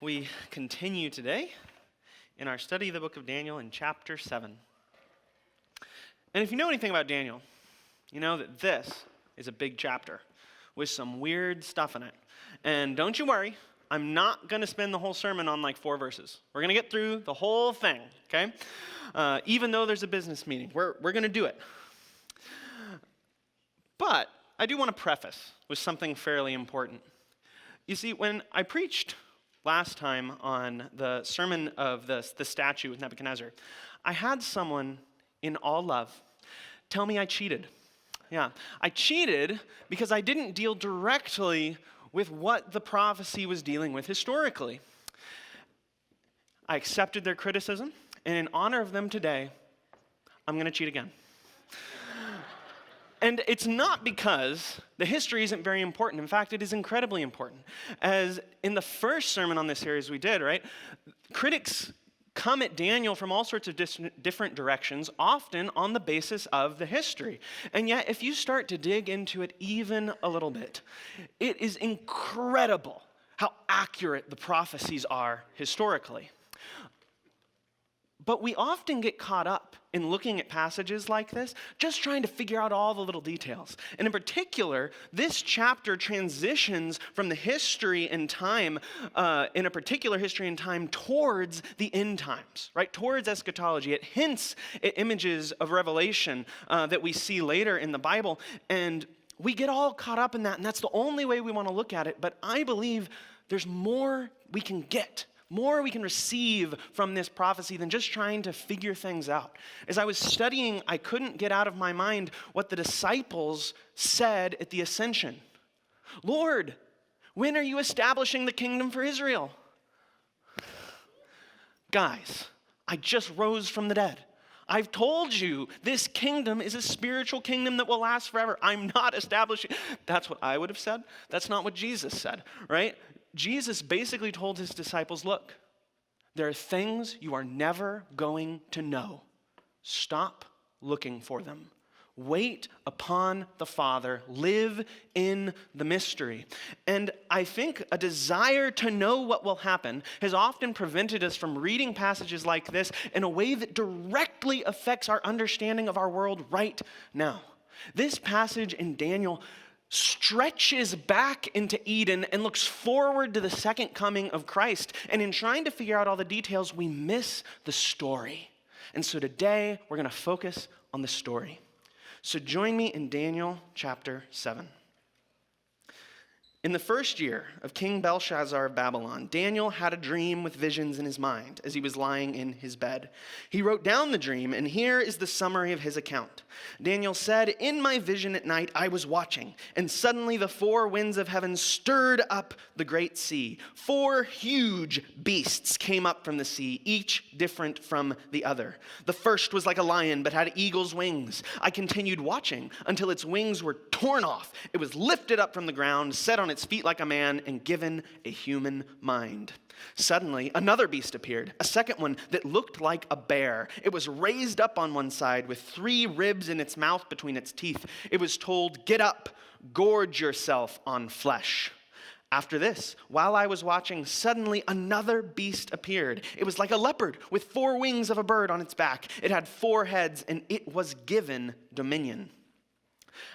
We continue today in our study of the book of Daniel in chapter 7. And if you know anything about Daniel, you know that this is a big chapter with some weird stuff in it. And don't you worry, I'm not going to spend the whole sermon on like 4 verses. We're going to get through the whole thing, okay? Even though there's a business meeting, we're going to do it. But I do want to preface with something fairly important. You see, when I preached last time on the sermon of the statue with Nebuchadnezzar, I had someone in all love tell me I cheated. Yeah, I cheated because I didn't deal directly with what the prophecy was dealing with historically. I accepted their criticism, and in honor of them today, I'm going to cheat again. And it's not because the history isn't very important. In fact, it is incredibly important. As in the first sermon on this series we did, right? Critics come at Daniel from all sorts of different directions, often on the basis of the history. And yet, if you start to dig into it even a little bit, it is incredible how accurate the prophecies are historically. But we often get caught up in looking at passages like this, just trying to figure out all the little details. And in particular, this chapter transitions from the history and time, in a particular history and time, towards the end times, right? Towards eschatology. It hints at images of Revelation that we see later in the Bible. And we get all caught up in that, and that's the only way we want to look at it. But I believe there's more we can get, more we can receive from this prophecy than just trying to figure things out. As I was studying, I couldn't get out of my mind what the disciples said at the ascension. Lord, when are you establishing the kingdom for Israel? Guys, I just rose from the dead. I've told you this kingdom is a spiritual kingdom that will last forever. I'm not establishing. That's what I would have said. That's not what Jesus said, right? Jesus basically told his disciples, look, there are things you are never going to know. Stop looking for them. Wait upon the Father. Live in the mystery. And I think a desire to know what will happen has often prevented us from reading passages like this in a way that directly affects our understanding of our world right now. This passage in Daniel stretches back into Eden and looks forward to the second coming of Christ. And in trying to figure out all the details, we miss the story. And so today, we're going to focus on the story. So join me in Daniel chapter 7. In the first year of King Belshazzar of Babylon, Daniel had a dream with visions in his mind as he was lying in his bed. He wrote down the dream, and here is the summary of his account. Daniel said, "In my vision at night I was watching, and suddenly the 4 winds of heaven stirred up the great sea. 4 huge beasts came up from the sea, each different from the other. The first was like a lion, but had eagle's wings. I continued watching until its wings were torn off. It was lifted up from the ground, set on its feet like a man, and given a human mind. Suddenly, another beast appeared, a second one that looked like a bear. It was raised up on one side with 3 ribs in its mouth between its teeth. It was told, 'Get up, gorge yourself on flesh.' After this, while I was watching, suddenly another beast appeared. It was like a leopard with 4 wings of a bird on its back. It had 4 heads, and it was given dominion.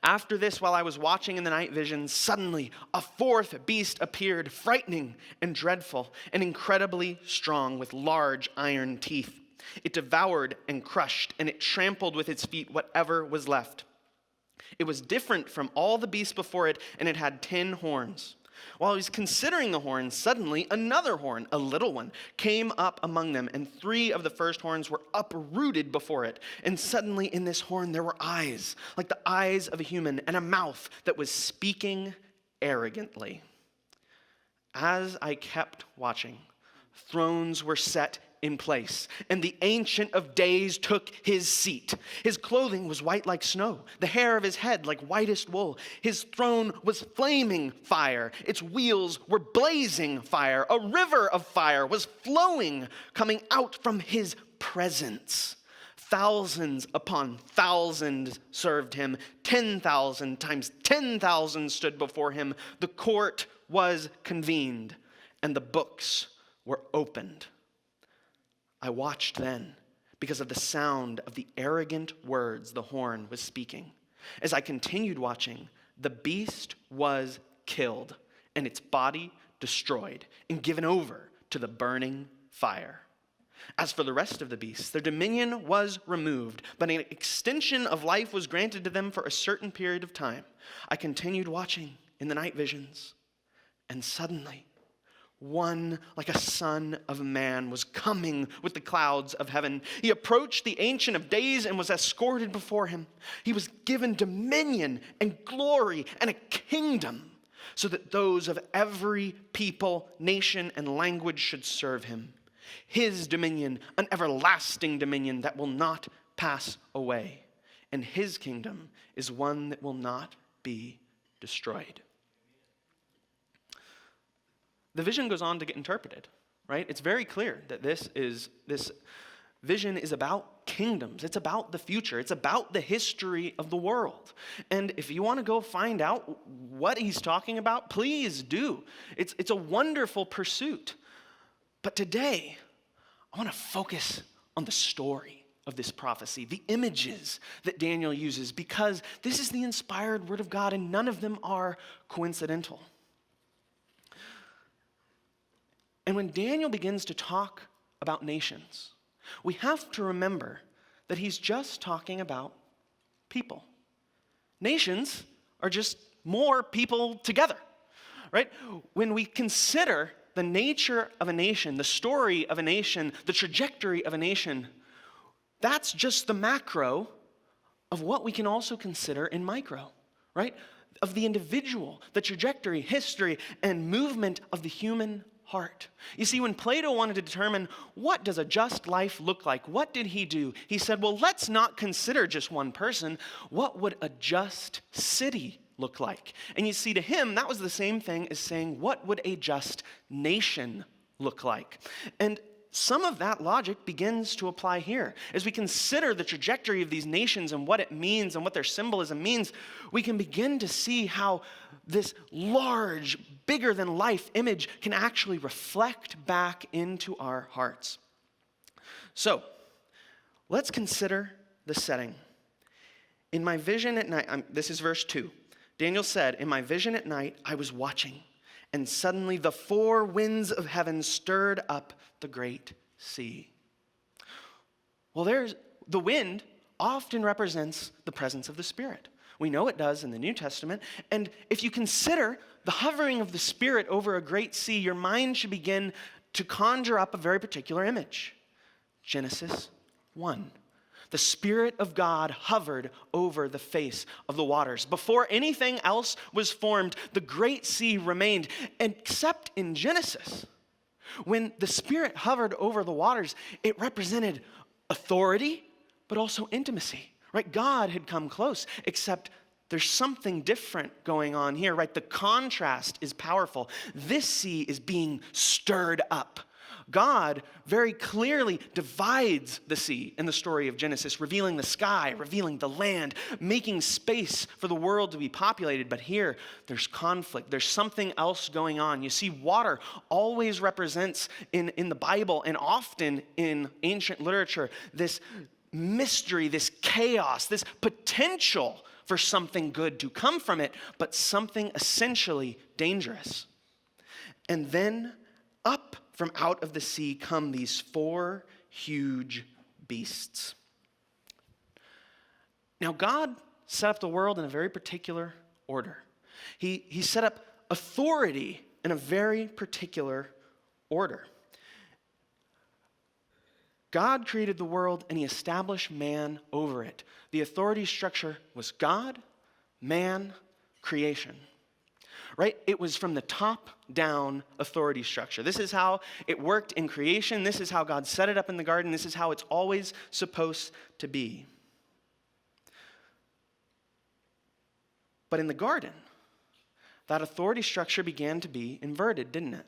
After this, while I was watching in the night vision, suddenly a 4th beast appeared, frightening and dreadful and incredibly strong with large iron teeth. It devoured and crushed, and it trampled with its feet whatever was left. It was different from all the beasts before it, and it had 10 horns. While he was considering the horns, suddenly another horn, a little one, came up among them, and 3 of the first horns were uprooted before it. And suddenly in this horn there were eyes, like the eyes of a human, and a mouth that was speaking arrogantly. As I kept watching, thrones were set in place, and the Ancient of Days took his seat. His clothing was white like snow, the hair of his head like whitest wool. His throne was flaming fire. Its wheels were blazing fire. A river of fire was flowing, coming out from his presence. Thousands upon thousands served him. 10,000 times 10,000 stood before him. The court was convened, and the books were opened. I watched then because of the sound of the arrogant words the horn was speaking. As I continued watching, the beast was killed and its body destroyed and given over to the burning fire. As for the rest of the beasts, their dominion was removed, but an extension of life was granted to them for a certain period of time. I continued watching in the night visions, and suddenly one like a son of man was coming with the clouds of heaven. He approached the Ancient of Days and was escorted before him. He was given dominion and glory and a kingdom, so that those of every people, nation, and language should serve him. His dominion, an everlasting dominion that will not pass away, and his kingdom is one that will not be destroyed. The vision goes on to get interpreted, right? It's very clear that this vision is about kingdoms. It's about the future. It's about the history of the world. And if you want to go find out what he's talking about, please do. It's a wonderful pursuit. But today, I want to focus on the story of this prophecy, the images that Daniel uses, because this is the inspired word of God and none of them are coincidental. And when Daniel begins to talk about nations, we have to remember that he's just talking about people. Nations are just more people together, right? When we consider the nature of a nation, the story of a nation, the trajectory of a nation, that's just the macro of what we can also consider in micro, right? Of the individual, the trajectory, history, and movement of the human heart. You see, when Plato wanted to determine what does a just life look like, what did he do? He said, well, let's not consider just one person. What would a just city look like? And you see, to him, that was the same thing as saying, what would a just nation look like? And some of that logic begins to apply here. As we consider the trajectory of these nations and what it means and what their symbolism means, we can begin to see how this large, bigger than life image can actually reflect back into our hearts. So, let's consider the setting. In my vision at night, this is verse 2. Daniel said, in my vision at night, I was watching, and suddenly the four winds of heaven stirred up the great sea. Well, the wind often represents the presence of the Spirit. We know it does in the New Testament. And if you consider the hovering of the Spirit over a great sea, your mind should begin to conjure up a very particular image. Genesis 1. The Spirit of God hovered over the face of the waters. Before anything else was formed, the great sea remained, except in Genesis. When the Spirit hovered over the waters, it represented authority, but also intimacy. Right? God had come close, except there's something different going on here, right? The contrast is powerful. This sea is being stirred up. God very clearly divides the sea in the story of Genesis, revealing the sky, revealing the land, making space for the world to be populated. But here, there's conflict. There's something else going on. You see, water always represents in the Bible and often in ancient literature this mystery, this chaos, this potential for something good to come from it, but something essentially dangerous. And then up from out of the sea come these four huge beasts. Now, God set up the world in a very particular order. He set up authority in a very particular order. God created the world and he established man over it. The authority structure was God, man, creation. Right? It was from the top down authority structure. This is how it worked in creation. This is how God set it up in the garden. This is how it's always supposed to be. But in the garden, that authority structure began to be inverted, didn't it?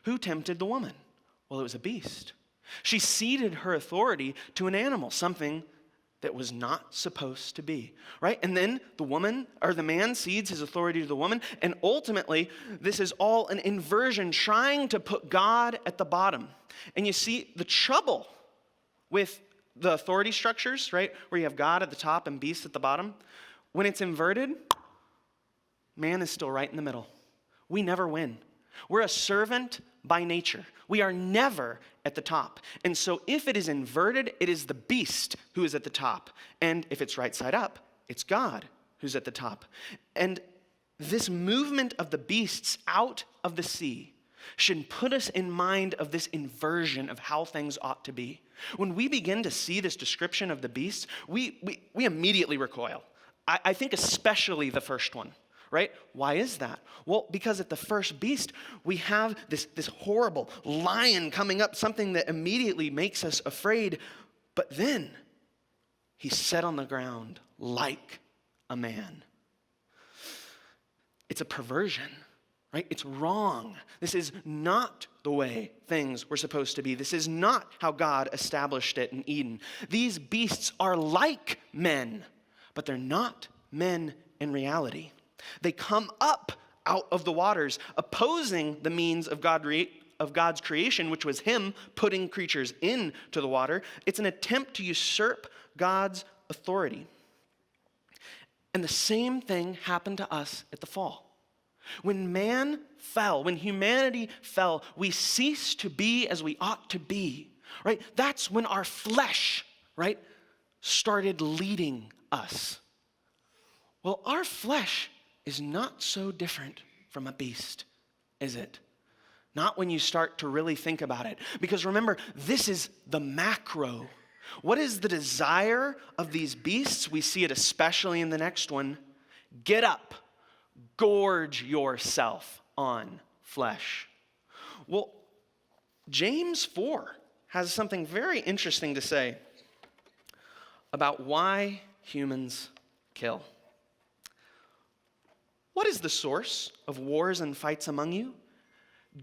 Who tempted the woman? Well, it was a beast. She ceded her authority to an animal, something that was not supposed to be, right? And then the man cedes his authority to the woman, and ultimately, this is all an inversion trying to put God at the bottom. And you see the trouble with the authority structures, right, where you have God at the top and beast at the bottom. When it's inverted, man is still right in the middle. We never win. We're a servant by nature. We are never at the top. And so if it is inverted, it is the beast who is at the top. And if it's right side up, it's God who's at the top. And this movement of the beasts out of the sea should put us in mind of this inversion of how things ought to be. When we begin to see this description of the beasts, we immediately recoil. I think especially the first one. Right? Why is that? Well, because at the first beast, we have this horrible lion coming up, something that immediately makes us afraid. But then, he sat on the ground like a man. It's a perversion, right? It's wrong. This is not the way things were supposed to be. This is not how God established it in Eden. These beasts are like men, but they're not men in reality. They come up out of the waters, opposing the means of God's creation, which was him putting creatures into the water. It's an attempt to usurp God's authority. And the same thing happened to us at the fall. When man fell, when humanity fell, we ceased to be as we ought to be, right? That's when our flesh, right, started leading us. Well, our flesh is not so different from a beast, is it? Not when you start to really think about it. Because remember, this is the macro. What is the desire of these beasts? We see it especially in the next one. Get up, gorge yourself on flesh. Well, James 4 has something very interesting to say about why humans kill. What is the source of wars and fights among you?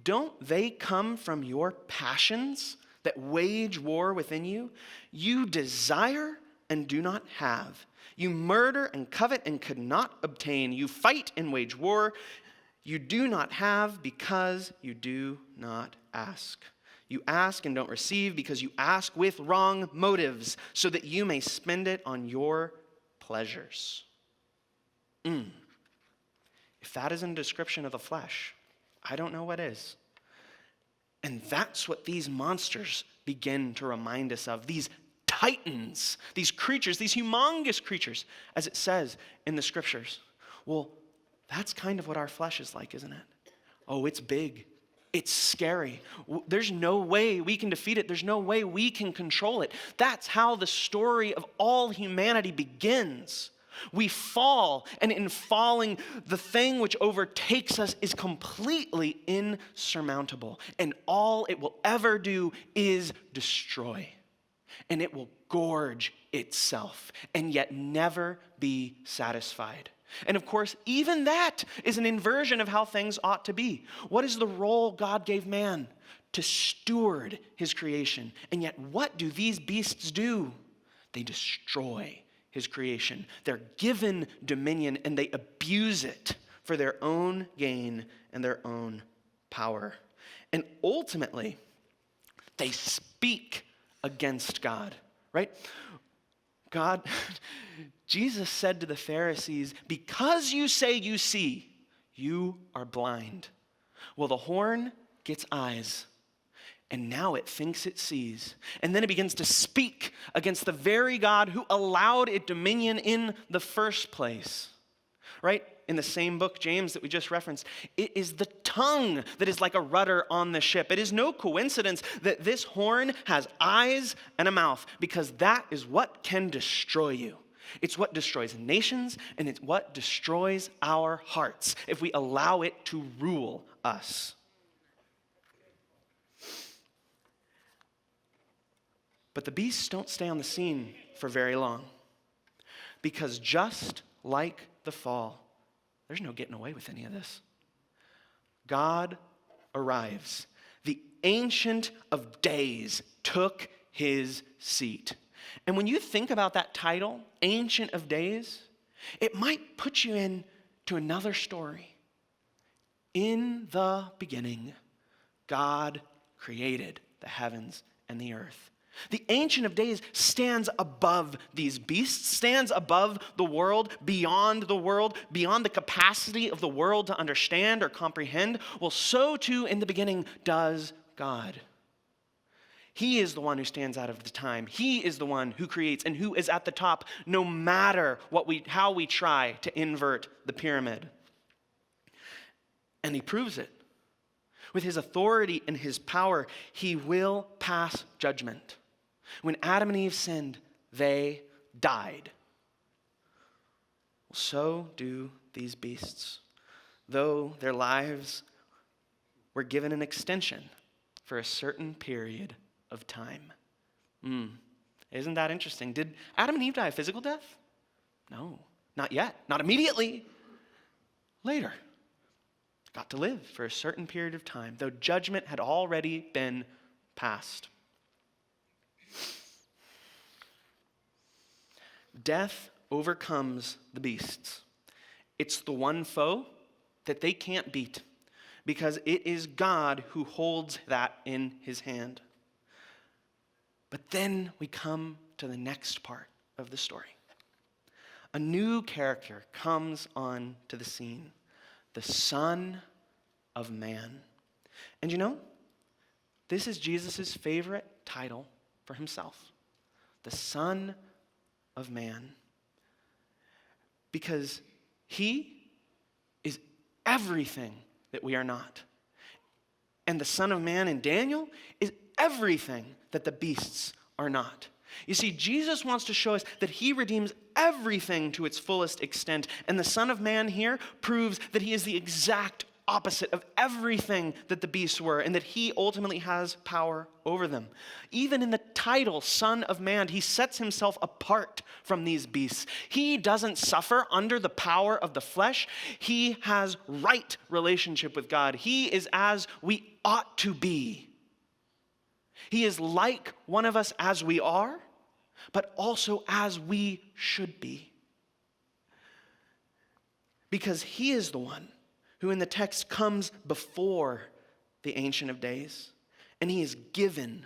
Don't they come from your passions that wage war within you? You desire and do not have. You murder and covet and could not obtain. You fight and wage war. You do not have because you do not ask. You ask and don't receive because you ask with wrong motives so that you may spend it on your pleasures. If that isn't a description of the flesh, I don't know what is. And that's what these monsters begin to remind us of. These titans, these creatures, these humongous creatures, as it says in the scriptures. Well, that's kind of what our flesh is like, isn't it? Oh, it's big. It's scary. There's no way we can defeat it. There's no way we can control it. That's how the story of all humanity begins. We fall, and in falling, the thing which overtakes us is completely insurmountable. And all it will ever do is destroy. And it will gorge itself, and yet never be satisfied. And of course, even that is an inversion of how things ought to be. What is the role God gave man? To steward his creation. And yet, what do these beasts do? They destroy his creation. They're given dominion and they abuse it for their own gain and their own power. And ultimately, they speak against God, right? Jesus said to the Pharisees, because you say you see, you are blind. Well, the horn gets eyes. And now it thinks it sees. And then it begins to speak against the very God who allowed it dominion in the first place. Right? In the same book, James, that we just referenced, it is the tongue that is like a rudder on the ship. It is no coincidence that this horn has eyes and a mouth, because that is what can destroy you. It's what destroys nations, and it's what destroys our hearts if we allow it to rule us. But the beasts don't stay on the scene for very long, because just like the fall, there's no getting away with any of this. God arrives. The Ancient of Days took his seat. And when you think about that title, Ancient of Days, it might put you into another story. In the beginning, God created the heavens and the earth. The Ancient of Days stands above these beasts, stands above the world, beyond the capacity of the world to understand or comprehend. Well, so too in the beginning does God. He is the one who stands out of the time. He is the one who creates and who is at the top, no matter how we try to invert the pyramid. And he proves it. With his authority and his power, he will pass judgment. When Adam and Eve sinned, they died. So do these beasts. Though their lives were given an extension for a certain period of time. Isn't that interesting? Did Adam and Eve die a physical death? No, not yet. Not immediately. Later. Got to live for a certain period of time, though judgment had already been passed. Death overcomes the beasts. It's the one foe that they can't beat because it is God who holds that in his hand. But then we come to the next part of the story. A new character comes on to the scene. The Son of Man. And you know, this is Jesus' favorite title for himself. The Son of Man. Because he is everything that we are not. And the Son of Man in Daniel is everything that the beasts are not. You see, Jesus wants to show us that he redeems everything to its fullest extent. And the Son of Man here proves that he is the exact opposite of everything that the beasts were, and that he ultimately has power over them. Even in the title, Son of Man, he sets himself apart from these beasts. He doesn't suffer under the power of the flesh. He has right relationship with God. He is as we ought to be. He is like one of us as we are, but also as we should be. Because he is the one who in the text comes before the Ancient of Days, and he is given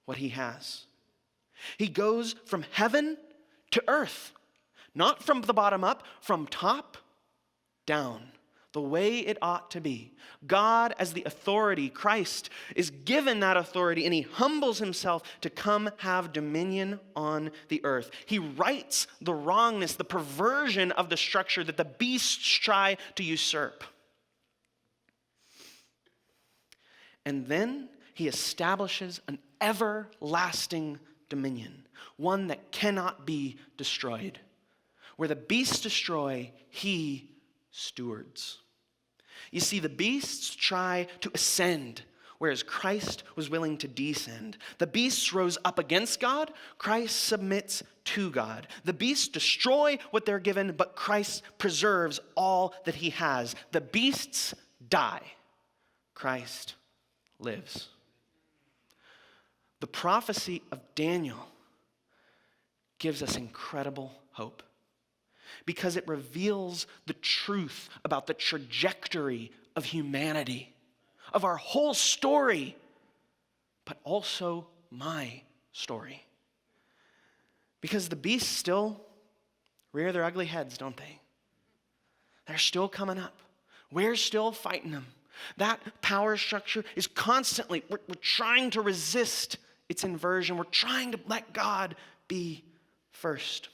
what he has. He goes from heaven to earth, not from the bottom up, from top down, the way it ought to be. God as the authority, Christ, is given that authority, and he humbles himself to come have dominion on the earth. He rights the wrongness, the perversion of the structure that the beasts try to usurp. And then he establishes an everlasting dominion, one that cannot be destroyed. Where the beasts destroy, he stewards. You see, the beasts try to ascend, whereas Christ was willing to descend. The beasts rose up against God. Christ submits to God. The beasts destroy what they're given, but Christ preserves all that he has. The beasts die. Christ lives. The prophecy of Daniel gives us incredible hope because it reveals the truth about the trajectory of humanity, of our whole story, but also my story. Because the beasts still rear their ugly heads, don't they? They're still coming up. We're still fighting them. That power structure is constantly, we're trying to resist its inversion. We're trying to let God be first.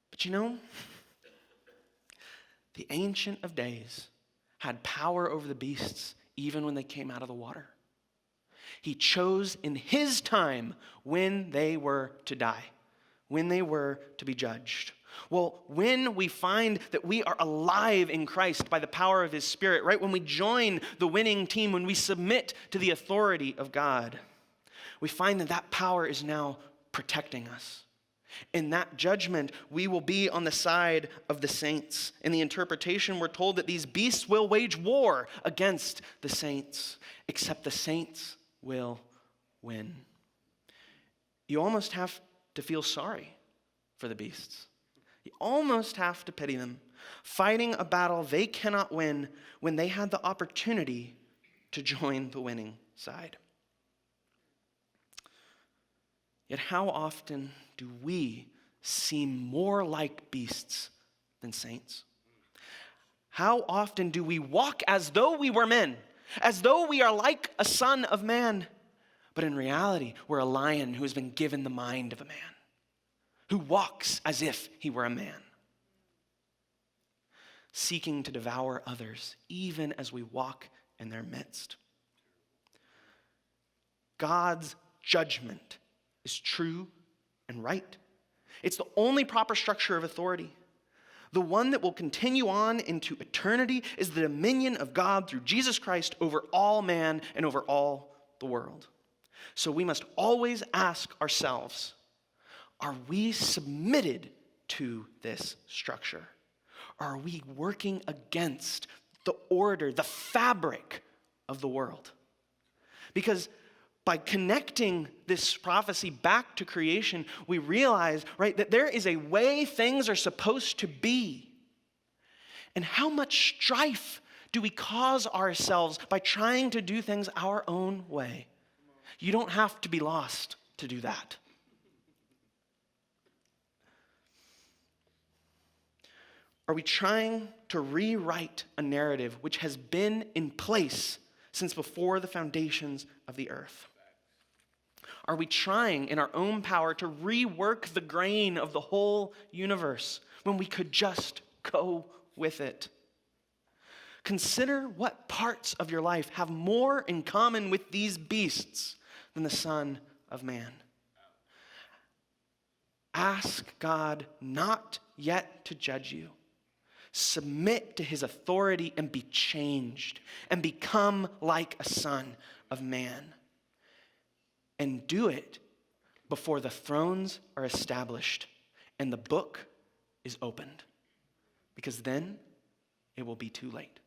But you know, the Ancient of Days had power over the beasts even when they came out of the water. He chose in his time when they were to die, when they were to be judged. Well, when we find that we are alive in Christ by the power of his Spirit, right? When we join the winning team, when we submit to the authority of God, we find that that power is now protecting us. In that judgment, we will be on the side of the saints. In the interpretation, we're told that these beasts will wage war against the saints, except the saints will win. you almost have to feel sorry for the beasts. You almost have to pity them, fighting a battle they cannot win when they had the opportunity to join the winning side. Yet how often do we seem more like beasts than saints? How often do we walk as though we were men, as though we are like a son of man, but in reality, we're a lion who has been given the mind of a man, who walks as if he were a man, seeking to devour others, even as we walk in their midst. God's judgment is true and right. It's the only proper structure of authority. The one that will continue on into eternity is the dominion of God through Jesus Christ over all man and over all the world. So we must always ask ourselves, are we submitted to this structure? Are we working against the order, the fabric of the world? Because by connecting this prophecy back to creation, we realize, right, that there is a way things are supposed to be. And how much strife do we cause ourselves by trying to do things our own way? You don't have to be lost to do that. Are we trying to rewrite a narrative which has been in place since before the foundations of the earth? Are we trying in our own power to rework the grain of the whole universe when we could just go with it? Consider what parts of your life have more in common with these beasts than the Son of Man. Ask God not yet to judge you. Submit to his authority and be changed and become like a son of man. And do it before the thrones are established and the book is opened, because then it will be too late.